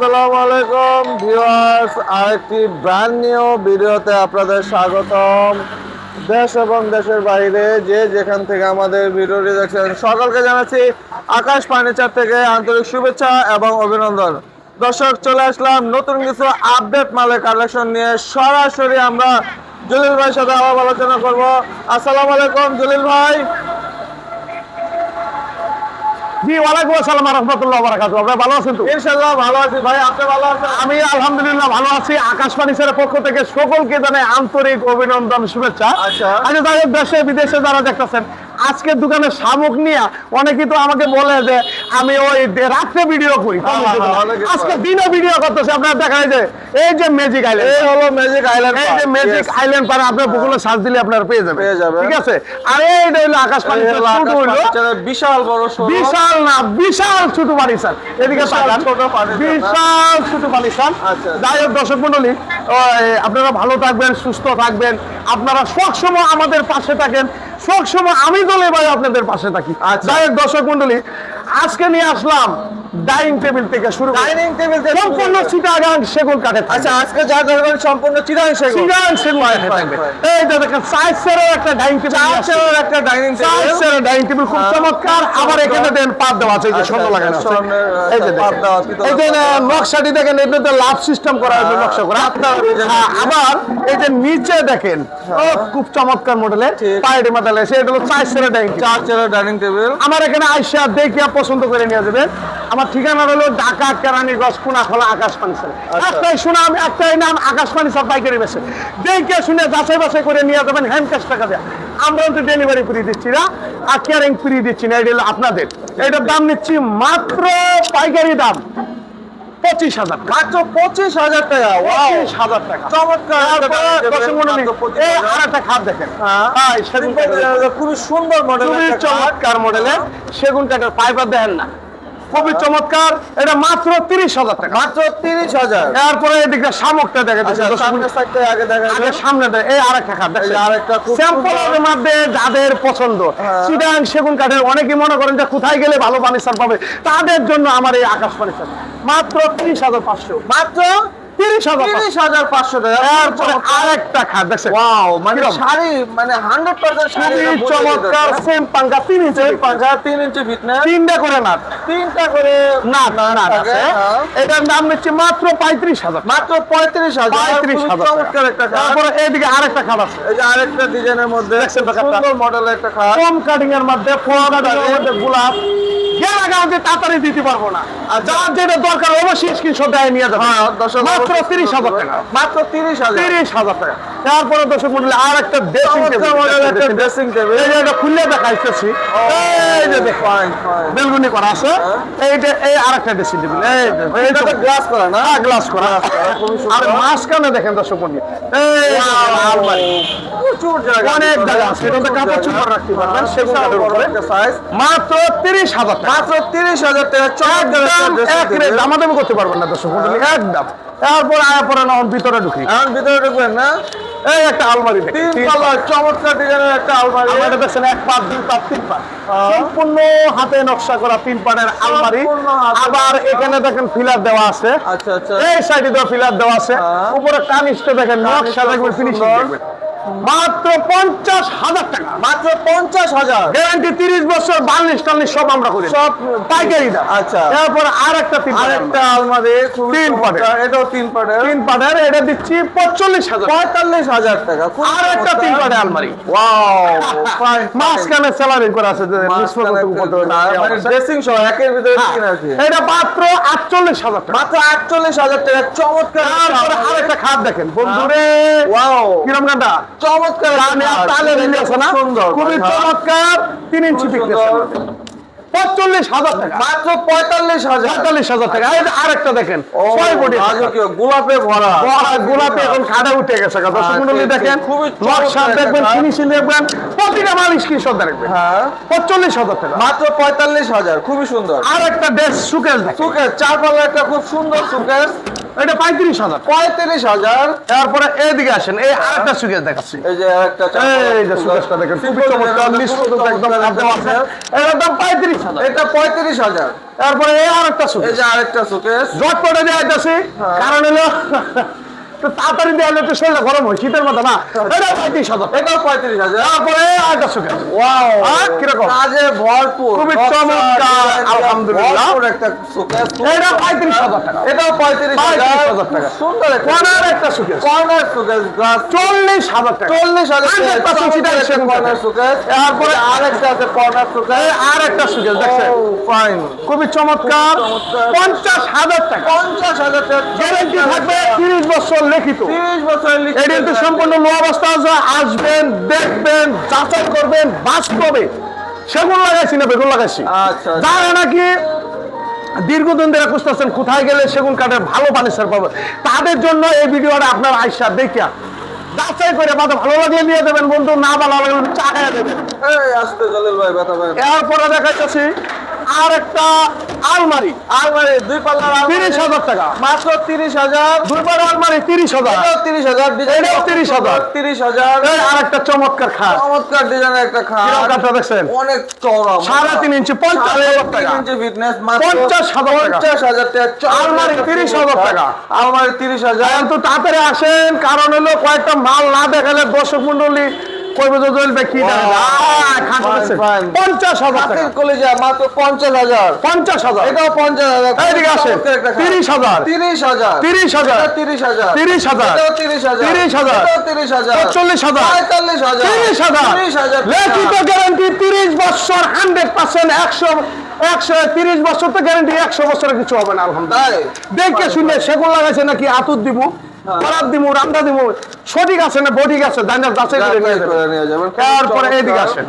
আসসালামু আলাইকুম ভিউয়ার্স, আরেকটি ব্র্যান্ড নিউ ভিডিওতে আপনাদের স্বাগতম। দেশ এবং দেশের বাইরে যে যেখান থেকে আমাদের ভিডিওটি দেখছেন সকলকে জানাচ্ছি আকাশ ফার্নিচার থেকে আন্তরিক শুভেচ্ছা এবং অভিনন্দন। দর্শক, চলে আসলাম নতুন কিছু আপডেট মালের কালেকশন নিয়ে। সরাসরি আমরা জলিল ভাইয়ের সাথে আবার আলোচনা করব। আসসালামু আলাইকুম জলিল ভাই। জি, ওয়ালাইকুম আসসালাম রাহমাতুল্লাহ ওয়া বারাকাতুহু। আপনারা ভালো আছেন তো? ইনশাআল্লাহ ভালো আছি ভাই, আপনি ভালো আছেন? আমি আলহামদুলিল্লাহ ভালো আছি। আকাশ ফার্নিচারের পক্ষ থেকে সকলকে জানাই আন্তরিক অভিনন্দন, শুভেচ্ছা। আচ্ছা, যাই হোক, দেশে বিদেশে যারা দেখতেছেন আজকের দোকানে শামুক নিয়ে অনেকেই তো আমাকে বলে যে আমি ওই রাত্রে ভিডিও করি, আজকে দিনে ভিডিও করতেছে। আপনারা দেখায় যে এই যে ম্যাজিক আইল্যান্ড, এই হলো ম্যাজিক আইল্যান্ড। এই যে ম্যাজিক আইল্যান্ড পারে আপনার গুগলে সার্চ দিলে আপনারা পেয়ে যাবেন, ঠিক আছে? আর এইটা হলো আকাশ ফার্নিচার, বিশাল বড় শোরুম। বিশাল না, বিশাল ছোট বাড়ি স্যার, এদিকে তাকান, বিশাল ছোট বাড়ি স্যার। যাই হোক দর্শক মন্ডলী, আপনারা ভালো থাকবেন, সুস্থ থাকবেন, আপনারা সবসময় আমাদের পাশে থাকেন, সবসময় আমি দলে ভাই আপনাদের পাশে থাকি। যাই হোক দর্শক মন্ডলী, আজকে নিয়ে আসলাম ডাইনিং টেবিল থেকে শুরু, ডাইনিং টেবিল থেকে সম্পূর্ণ চিটাগাং সেগুন কাঠের। আচ্ছা, আজকে যা ধরবেন সম্পূর্ণ চিটাগাং সেগুন, চিটাগাং সেগুন থাকবে। এই যে দেখেন সাইজের একটা ডাইনিং টেবিল, চার্চের একটা ডাইনিং টেবিল, সাইজের ডাইনিং টেবিল খুব চমৎকার। আবার এখানে দেন পাত দেওয়া আছে, এই যে সুন্দর লাগানো আছে, এই যে পাত দেওয়া আছে, এই যে নকশাটি দেখেন, এটাতে লাভ সিস্টেম করা আছে, নকশা করা। আবার এই যে নিচে দেখেন, ও খুব চমৎকার মডেলের পায়ের মাথায় এসে, এটা হলো চার্চের ডাইনিং টেবিল। আমার এখানে আইসা দেখিয়া পছন্দ করে নিয়ে যাবেন। আমার ঠিকানা হলো ঢাকা কেরানীগঞ্জ কোনাখোলা আকাশ ফার্নিচার। একটাই সুনাম, একটাই নাম, আকাশ ফার্নিচার পাইকারি বেচে। দেখে শুনে যাচাই বাছাই করে নিয়ে যাবেন হ্যান্ড ক্যাশ টাকা দেয়া। আমরা তো ডেলিভারি ফ্রি দিচ্ছি না, আর কেয়ারিং ফ্রি দিচ্ছি না, এটা হলো আপনাদের। এটার দাম নিচ্ছি মাত্র পাইকারি দাম 25,000, মাত্র 25,000 টাকা। 25,000 টাকা, চমৎকার। এই আরেকটা খাট দেখেন, খুবই সুন্দর মডেল, খুবই চমৎকার মডেলের সেগুন কাঠের ফাইবার দেখেন না, খুবই চমৎকার। এটা মাত্র 30,000 টাকা, মাত্র 30,000। এরপরে এদিকে শামুকটা দেখে, সামনে এই আরেকটা খাট দেখেন, আরেকটা স্যাম্পলের মধ্যে যাদের পছন্দ চিটাগাং সেগুন কাঠের, অনেকেই মনে করেন যে কোথায় গেলে ভালো ফার্নিচার পাবে, তাদের জন্য আমার এই আকাশ ফার্নিচার মাত্র 30,500, মাত্র 30,500 টাকা। এরপরে আরেকটা খাট দেখছেন, ওয়াও, মানে শাড়ি, মানে 100% শাড়ি, চমৎকার সেম পাঙ্গা 3 ইঞ্চি, 3 ইঞ্চি ফিটনেস, তিনটা করে না, তিনটা করে না আছে। এটার দাম নিচ্ছে মাত্র 35,000, মাত্র 35,000। চমৎকার একটা খাট। তারপরে এইদিকে আরেকটা খাট আছে, এই যে আরেকটা ডিজাইনের মধ্যে দেখছেন, সুন্দর মডেলের একটা খাট, কম কাটিং এর মধ্যে, গোলাপ তাড়াতাড়ি দিতে পারবো না, আর যার যেটা দরকার অবশ্যই স্ক্রিনশট দিয়ে নিয়ে যাবে। মাত্র 30,000 টাকা, মাত্র 30,000 টাকা। তারপরে দর্শক মন্ডলী আর একটা ড্রেসিং টেবিল, এই যে এটা খুলে দেখাইতেছি, এই যে দেখেন বেলগুনি করা আছে, এইটা এই আরেকটা ড্রেসিং টেবিল, এই এটা তো গ্লাস করা না, গ্লাস করা। আর মাঝখানে দেখেন দর্শক মন্ডলী, এই আলমারি, প্রচুর জায়গা, অনেক জায়গা আছে, এটাতে কাপড় চোপড় রাখতে পারবেন। সেগুন কাঠের উপরে সাইজ মাত্র 30,000 টাকা, মাত্র 30,000 টাকা। আমাদের করতে পারবেন না দর্শক মন্ডলী, একদম। এরপর পরে না ভিতরে ঢুকি, এখন ভিতরে ঢুকবেন না, এই একটা আলমারি, 3 কালার চমৎকার ডিজাইনের একটা আলমারি। এটা দেখছেন 1 পাট 2 পাট 3 পাট, সম্পূর্ণ হাতে নকশা করা 3 পাটের আলমারি। আবার এখানে দেখেন ফিলার দেওয়া আছে, আচ্ছা আচ্ছা, এই সাইডে দেওয়া ফিলার দেওয়া আছে, উপরে কানিসটা দেখেন নকশা দেখবেন, ফিনিশিং দেখবেন। মাত্র 50,000 টাকা, মাত্র 50,000। গ্যারান্টি 30 বছর, বার্নিশ টার্নিশ সব আমরা করি, সব পাইকারি দাম। আচ্ছা, এরপর আরেকটা আলমারি, 3 পাটের, এটাও 3 পাটের, এটা দিচ্ছি 45,000 টাকা। আর একটা 3 পাটের আলমারি, ওয়াও, মাঝখানে স্যালারি করা আছে, ড্রেসিং সহ একের ভিতরে কিনা আছে। এটা মাত্র 48,000 টাকা, মাত্র 48,000 টাকা। চমৎকার। তারপরে আরেকটা খাট দেখেন বন্ধুরে, ওয়াও, কিরম গানটা চমৎকার, তালে আছে না, সুন্দর, খুবই চমৎকার, 3 ইঞ্চি ফিটনেস, 45,000 টাকা, মাত্র 45,000 টাকা। এই যে আরেকটা দেখেন, 6 কোটি গোলাপে ভরা, গোলাপে এখন খাড়া উঠে গেছে। দর্শক মণ্ডলী দেখেন, খুবই নকশা দেখবেন, ফিনিশিং দেখবেন, প্রতিটা মাল স্ক্রিনশট দেখবেন। হ্যাঁ, 45,000 টাকা, মাত্র 45,000। খুবই সুন্দর। আরেকটা ড্রেস সুকেস দেখেন, সুকেস, 4 পাল্লা একটা খুব সুন্দর সুকেস, এটা 35,000। 35,000। তারপরে এইদিকে আসেন, এই আরেকটা সুকেস দেখাচ্ছি। এই যে আরেকটা এই যে সুকেসটা দেখেন, খুবই চমৎকার, নিষ্পত্তি একদম একদম আছে। এটার দাম 35,000। এটা 35,000। তারপরে এই আরেকটা সুকেস, এই যে আরেকটা শোকেস। জটপটে দিয়ে আইতাছি, কারণ হলো তো তাড়াতাড়ি দিয়ে আনলে তো শরীরটা গরম হয় শীতের মধ্যে না। এটা 35,000। এটাও 35,000। তারপরে আরেকটা সুকেস, ওয়াও, কিরকম কাজে ভরপুর, খুবই চমৎকার, আলহামদুলিল্লাহ। ভরপুর একটা শোকেস। এটা 35,000 টাকা। এটাও 35,000 টাকা। সুন্দর একটা কর্নার একটা সুকেস, কর্নার শোকেস, গ্লাস 40,000 টাকা। 40,000 টাকা। 100% সেগুন কাঠের। Corner showcase. তারপরে আরেকটা আছে কর্নার শোকেস। আর একটা সুকেস দেখছেন, ফাইন, খুবই চমৎকার, 50,000 টাকা। 50,000 টাকা। গ্যারান্টি থাকবে 30 বছর লিখিত। 30 বছরের লিখিত। এটা কিন্তু সম্পূর্ণ লো অবস্থা আছে। আসবেন, দেখবেন, যাচাই করবেন, বাস্তবে সেগুন লাগাইছি না বেগুন লাগাইছি। আচ্ছা। যারা নাকি দীর্ঘদিন ধরে খুঁজতেছেন কোথায় গেলে সেগুন কাঠের ভালো ফার্নিচার পাবে, তাদের জন্য এই ভিডিওটা আপনার আইসা দেখিয়া যাচাই করে মাথা ভালো লাগলে নিয়ে দেবেন, বন্ধু না ভালো লাগলে চা খাইয়া দেবেন। এই আসতে জলিল ভাই, ব্যথা ভাই। এরপরে দেখাচ্ছি আর একটা আলমারি, আলমারি, দুই পাল্লার আলমারি, 30,000 টাকা। মাত্র 30,000। দুই পাল্লার আলমারি 30,000। এটাও 30,000। এটাও 30,000। 30,000। এই আরেকটা চমৎকার খাট, চমৎকার ডিজাইনের একটা খাট। কিরকম কাঠটা দেখছেন? অনেক চওড়া, 3.5 ইঞ্চি, 50,000 টাকা। 3 ইঞ্চি ফিটনেস, মাত্র 50,000 টাকা। 50,000 টাকা। আলমারি 30,000 টাকা। আলমারি 30,000। কিন্তু তাড়াতাড়ি আসেন, কারণ হলো কয়েকটা মাল না দেখালে দর্শক মন্ডলী কইবে যে জল ভাই কি দেন। খাট আছে fine. 50,000 টাকা। হাতির কলিজা, মাত্র 50,000। 50,000। এটাও 50,000। এইদিকে আসেন, চমৎকার একটা খাট। 30,000। 30,000। 30,000। এটা 30,000। 30,000। এটাও 30,000। 30,000। এটাও 30,000। 40,000। 45,000। 30,000। 30,000 লিখিত গ্যারান্টি 30 বছর, 100%, 130 বছর তো গ্যারান্টি, 100 বছরের কিছু হবে না আলহামদুলিল্লাহ। তাই? দেখে শুনে সেগুন লাগাইছে নাকি আতুর দিব, খরাব দিব, রামদা দিব, সঠিক আছে না বঠিক আছে, দাঁড়িয়ে যাচাই করে নিয়ে যাবেন। করে নিয়ে যাবেন। তারপরে এইদিকে আসেন,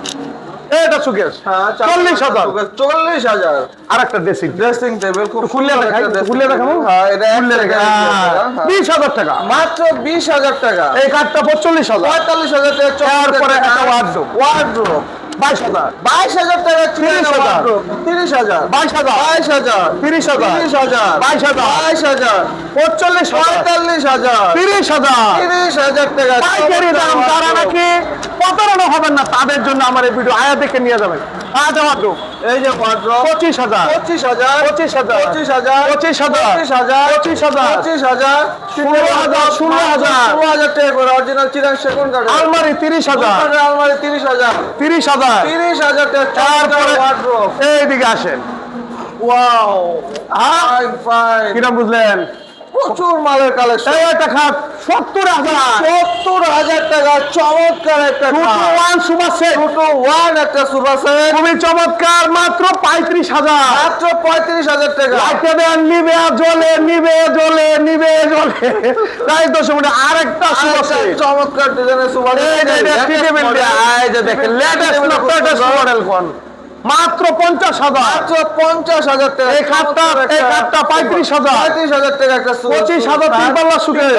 এটা সুকেশ, হ্যাঁ, 40,000। 40,000। আর একটা ড্রেসিং ড্রেসিং টেবিল খুব খুললে সুন্দর দেখাই, একটা dressing খুললে দেখাবো? table। হ্যাঁ, এটা খুললে একটা দেখা, guarantee আছে, হ্যাঁ। 20,000 টাকা। মাত্র 20,000 টাকা। এই কাঠটা 45,000। 45,000 টাকা। তারপরে একটা wardrobe। ওয়ার্ড্রোব 22,000। 22,000 টাকা। 30,000। 30,000। 22,000। 22,000। 30,000। 30,000। 22,000। 22,000। 45,000। 45,000। 30,000। 30,000 টাকা। পাইকারি দাম। যারা নাকি প্রতারণা হবেন না তাদের জন্য আমার এই ভিডিও আয়া দেখে নিয়ে যাবেন। আজ আমার এই যে ওয়ার্ড্রোব 25,000। 25,000। 25,000। 25,000। 25,000। 25,000। 25,000। 25,000। 16,000। 16,000। 16,000 টাকা করে অরিজিনাল চিরাং সেগুন কাঠের। আলমারি 30,000। আলমারি 30,000। 30,000। 30,000 টাকা। তারপরে ওয়ার্ড্রোব। এইদিকে আসেন, ওয়াও, ফাইন ফাইন। কিনা বুঝলেন? প্রচুর মালের কালেকশন। এই একটা খাট 70,000। 70,000 টাকা। চমৎকার একটা খাট। 2-to-1 সুপার সেট, 2-to-1 একটা সোফা সেট। খুবই চমৎকার, মাত্র 35,000। মাত্র 35,000 টাকা। লাইটে দেন, নিবে জ্বলে, নিবে জ্বলে, নিবে জ্বলে। তাই তো শুনে আরেকটা সুপার আরেকটা সেট। চমৎকার ডিজাইনের সোফা সেট। লেটেস্ট মডেল কোন, মাত্র 50,000। মাত্র 50,000 টাকা। এই খাটটা 35,000। 35,000 টাকা একটা সোফা। 25,000 তিন পাল্লা সুকেস।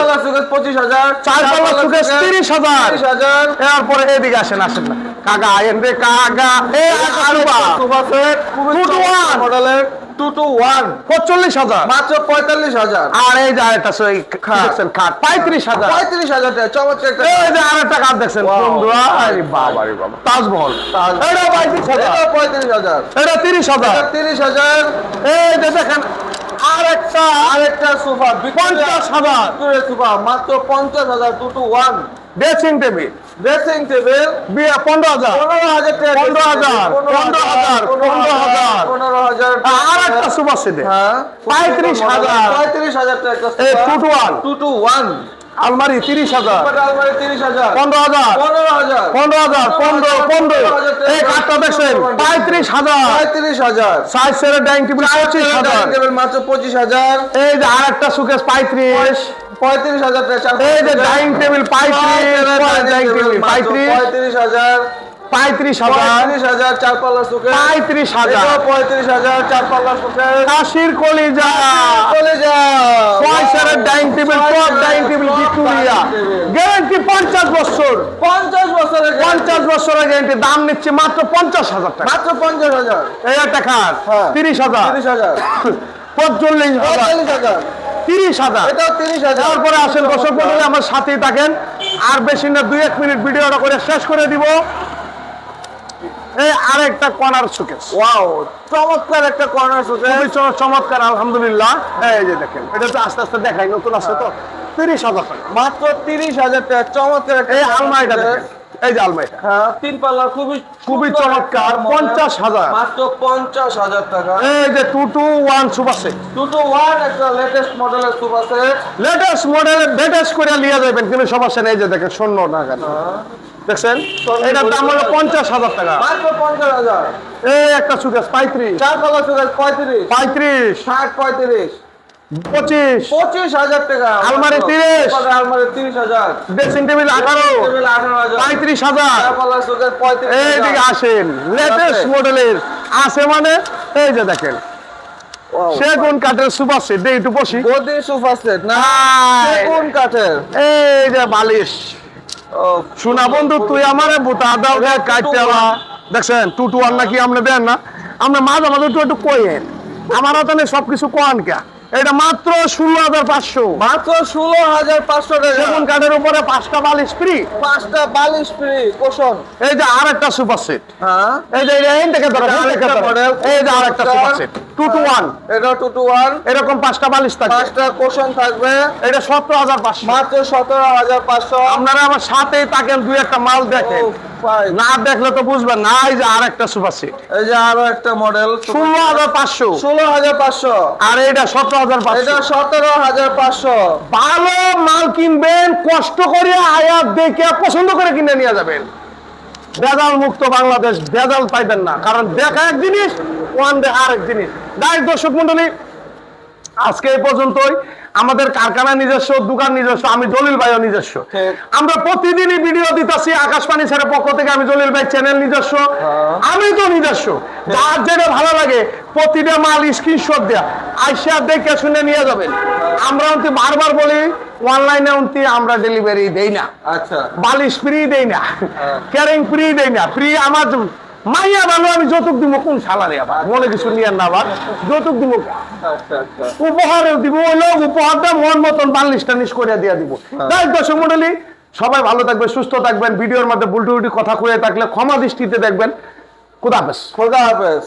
25,000। 4 পাল্লা সুকেস 30,000। 30,000। এরপরে এদিকে আসেন, আসেন না কাকা, আয়েন রে কাকা। এই আলবা সোফা সেট খুবই 2-to-1 মডেলের। 2-to-1 45,000। মাত্র 45,000। আর এই যে আরেকটা সই দেখছেন খাট 35,000। 35,000 টাকা। চমৎকার একটা এই যে আরেকটা খাট দেখছেন Wow. বন্ধু, আরে বাবা রে বাবা, তাজমহল। এটা 35,000। এটাও 35,000। এটা 30,000। 30,000। এই যে দেখেন আরেকটা সোফা 50,000। সোফা মাত্র 50,000। 2-to-1 dressing table dressing table 15,000। 15,000 টাকা। 15,000। 15,000। 15,000। আর একটা সুপার সেট, হ্যাঁ 35,000। 35,000 টাকা। এই 2-to-1 2-to-1 আলমারি 30,000। আলমারি 30,000। 15,000। 15,000। 15,000। 15 এই কাঠটা দেখছেন 35,000। 35,000। Size set dining table 25,000। Table মাত্র 25,000। এই যে আরেকটা সুকেস 35। 35,000 টাকা। এই যে ডাইনিং টেবিল 35। Dining table 35। 35,000। 35,000। 35,000 চার পাল্লা সুকেস। 35,000। 35,000 চার পাল্লা সুকেস। কাশির কলিজা চলে যা। 6 সেটের dining table, top dining table Victoria, guarantee 50 বছর। 50 বছরের 50 বছরের গ্যারান্টি, দাম নিচ্ছে মাত্র 50,000 টাকা। মাত্র 50,000। এই একটা খাট হ্যাঁ। 30,000। 30,000। 45,000। 45,000। 30,000। এটাও 30,000। তারপরে আসেন দর্শক মণ্ডলী, আমার সাথেই থাকেন। আর বেশি না 2-1 মিনিট ভিডিওটা করে শেষ করে দিব। এই আরেকটা কর্নার শোকেস, ওয়াও, চমৎকার একটা কর্নার শোকেস। খুবই চমৎকার আলহামদুলিল্লাহ। এই যে দেখেন, এটা তো আস্তে আস্তে দেখাই, নতুন আছে তো। 30,000 টাকা, মাত্র 30,000 টাকা। চমৎকার একটা এই আলমারিটা দেখেন, এই যে আলমারিটা হ্যাঁ, 3 পাল্লা, খুবই খুবই সুন্দর চমৎকার, একটা model। 50,000। মাত্র 50,000 টাকা। এই যে 221 সুপার সেট, 221 একটা লেটেস্ট মডেলের সুপার সেট। লেটেস্ট মডেলের লেটেস্ট করে নিয়ে যাবেন, কিন্তু সমস্যা নেই। যে দেখেন শূন্য টাকা দেখছেন, এটার দাম হলো 50,000 টাকা। মাত্র 50,000। এই একটা সুকেস 35, 4 পাল্লা সুকেস 35, 35, 60, 35, 25, 25,000 টাকা। আলমারি 30, আলমারি 30,000, ড্রেসিং টেবিল 18, টেবিল 18,000, 35,000। 4 পাল্লা সুকেস 35,000। এইদিকে আসেন, লেটেস্ট মডেলের আছে মানে এই যে দেখেন সেগুন কাঠের সুপার সেট। দিয়ে একটু বসি, গদি সোফা সেট না, হাই। সেগুন কাঠের। এই যে বালিশ। ও, শোনা বন্ধু, তুই আমারে বুতা দাও গে কাটতে আলা। দেখছেন 221 নাকি আপনি দেন না, আমরা মাঝে মাঝে একটু কইেন, আমার হাতে সবকিছু কোয়ান কে। এটা মাত্র 16,500। মাত্র 16,500 টাকা। সেগুন কাঠের উপরে 5টা বালিশ ফ্রি। 5টা বালিশ ফ্রি, কোশন। এই যে আরেকটা সুপার সেট, হ্যাঁ, এই যে এই থেকে ধরো, এটা এই থেকে আরেকটা ধরো। model, এই যে আরেকটা সুপার সেট 221, এটা 221, এরকম 5টা বালিশ থাকবে। 5টা কোশন থাকবে। এটা 17,500। মাত্র 17,500। আপনারা আমার সাথেই থাকেন, দুই একটা মাল দেখেন, না দেখলে তো বুঝবেন না। এই যে আরেকটা সুপার সেট এই যে আরো একটা মডেল 16,500, 16,500। আর এটা 17,500। এটা 17,500। ভালো মাল কিনবেন, কষ্ট করে আয়াত দেখে পছন্দ করে কিনে নিয়ে যাবেন। ভেজাল মুক্ত বাংলাদেশ, ভেজাল পাইবেন না, কারণ দেখা এক জিনিস, ওয়ান ডে আরেক জিনিস। দর্শক মন্ডলী, আজকে এই পর্যন্তই। আমাদের কারখানা নিজস্ব, দোকান নিজস্ব, আমি জলিল ভাইও নিজস্ব। ঠিক। আমরা প্রতিদিনই ভিডিও দিতেছি আকাশবাণী ছেড়ে পক্ষ থেকে। আমি জলিল ভাই চ্যানেল নিজস্ব, আমি তো নিজস্ব। যার যেটা ভালো লাগে প্রতিটা মাল স্ক্রিনশট দেয়া আইসা দেখে শুনে নিয়ে যাবেন। আমরা অন্তি বারবার বলি, অনলাইনে অন্তি আমরা ডেলিভারি দেই না, আচ্ছা, বালিশ ফ্রি দেই না, ক্যারিং ফ্রি দেই না। ফ্রি আমার মাইয়া ভালো, আমি যৌতুক দিব কোন সালারে? আবার মনে কিছু নিয়ে না, আবার যৌতুক দিব, আচ্ছা, আচ্ছা। উপহারও দিব। ওই লোক উপহারটা মন মতন বালিশটা নিশ করে দিয়ে দিব। তাই দর্শক মন্ডলী, সবাই ভালো থাকবেন, সুস্থ থাকবেন। ভিডিওর মধ্যে বুলটুটি কথা কয়ে থাকলে ক্ষমা দৃষ্টিতে দেখবেন। খোদা হাফেজ। খোদা হাফেজ।